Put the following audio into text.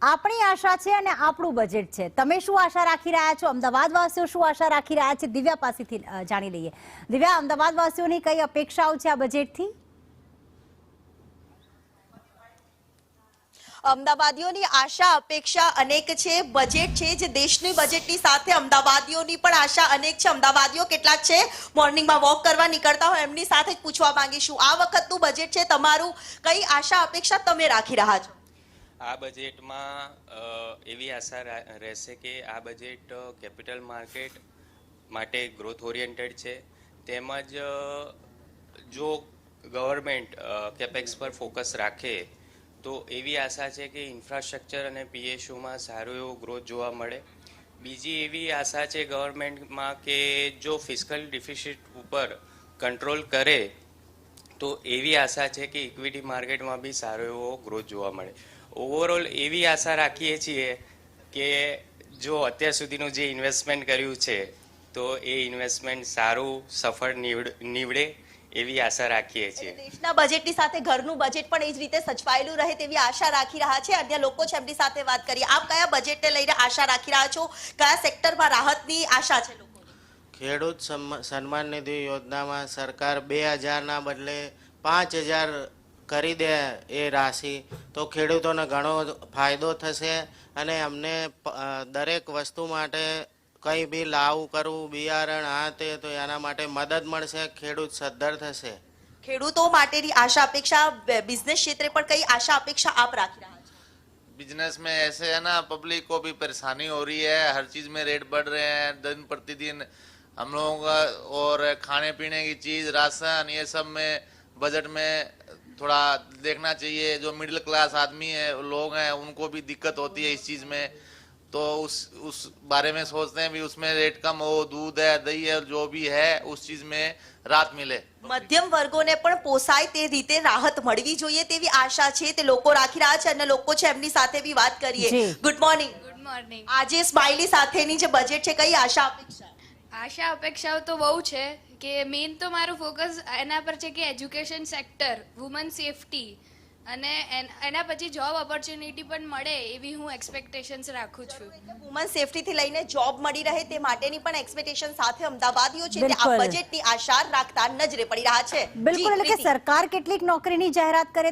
આપણી આશા છે અને આપણું બજેટ છે. તમે શું આશા રાખી રહ્યા છો? અમદાવાદવાસીઓ શું આશા રાખી રહ્યા છે? દિવ્યા પાસેથી જાણી લઈએ. દિવ્યા, અમદાવાદવાસીઓની કઈ અપેક્ષાઓ છે આ બજેટથી? અમદાવાદીઓની આશા અપેક્ષા અનેક છે. બજેટ છે જે દેશની બજેટની સાથે અમદાવાદીઓની પણ આશા અનેક છે. અમદાવાદીઓ કેટલાક છે મોર્નિંગમાં વોક કરવા નીકળતા હોય એમની સાથે જ પૂછવા માંગીશું, આ વખતનું બજેટ છે તમારું, કઈ આશા અપેક્ષા તમે રાખી રહ્યા છો? આ બજેટમાં એવી આશા રહેશે કે આ બજેટ કેપિટલ માર્કેટ માટે ગ્રોથ ઓરિએન્ટેડ છે. તેમજ જો ગવર્મેન્ટ કેપેક્સ પર ફોકસ રાખે તો એવી આશા છે કે ઇન્ફ્રાસ્ટ્રક્ચર અને પીએસયુમાં સારો એવો ગ્રોથ જોવા મળે. બીજી એવી આશા છે ગવર્મેન્ટમાં કે જો ફિસ્કલ ડિફિસિટ ઉપર કંટ્રોલ કરે તો એવી આશા છે કે ઇક્વિટી માર્કેટમાં બી સારો એવો ગ્રોથ જોવા મળે. ઓવરઓલ એવી આશા રાખીએ છીએ કે જો અત્યાર સુધીનું જે ઇન્વેસ્ટમેન્ટ કર્યું છે તો એ ઇન્વેસ્ટમેન્ટ સારું સફળ નીવડે એવી આશા રાખીએ છીએ. દેશના બજેટની સાથે ઘરનું બજેટ પણ એ જ રીતે સચવાયેલું રહે તેવી આશા રાખી રહ્યા છે. અન્ય લોકો છે એમની સાથે વાત કરીએ. આપ કયા બજેટને લઈને આશા રાખી રહ્યા છો? કયા સેક્ટરમાં રાહતની આશા છે લોકોની? ખેડૂત સન્માન નિધિ યોજનામાં સરકાર 2000ના બદલે 5000 કરી દે એ રાશિ તો ખેડૂતોને ઘણો ફાયદો થશે અને અમને દરેક વસ્તુ માટે કંઈ બી લાવું કરવું, બિયારણ આ તે, તો એના માટે મદદ મળશે, ખેડૂત સદ્ધર થશે. ખેડૂતો માટેની આશા અપેક્ષા, બિઝનેસ ક્ષેત્રે પણ કઈ આશા અપેક્ષા આપ રાખી રહ્યા છો? बिजनेस में ऐसे है ना, पब्लिक को भी परेशानी हो रही है, हर चीज़ में रेट बढ़ रहे हैं दिन प्रतिदिन. हम लोगों का और खाने पीने की चीज़, राशन, ये सब में बजट में थोड़ा देखना चाहिए. जो मिडिल क्लास आदमी है, लोग हैं, उनको भी दिक्कत होती है इस चीज़ में, तो उस बारे में सोचते हैं भी उसमें रेट कम हो, दूध है, दही है, जो भी है उस चीज़ में राहत मिले. મધ્યમ વર્ગોને પણ પોસાય તે રીતે રાહત મળવી જોઈએ તેવી આશા છે તે લોકો રાખી રહ્યા છે. અને લોકો છે એમની સાથે બી વાત કરીએ. Good morning. Good morning. આજે સ્માઇલી સાથેની જે બજેટ છે, કઈ આશા અપેક્ષા? આશા અપેક્ષાઓ તો બહુ છે કે મેઇન તો મારું ફોકસ એના પર છે કે એજ્યુકેશન સેક્ટર, વુમન સેફટી અને એના પછી જોબ ઓપોર્ચ્યુનિટી પણ મળે એવી હું એક્સપેક્ટેશન્સ રાખું છું. વુમન સેફટીથી લઈને જોબ મળી રહે તે માટેની પણ એક્સપેક્ટેશન સાથે અમદાવાદીઓ છે તે આ બજેટની આશા રાખતા નજરે પડી રહ્યા છે. બિલકુલ, એટલે કે સરકાર કેટલીક નોકરીની જાહેરાત કરે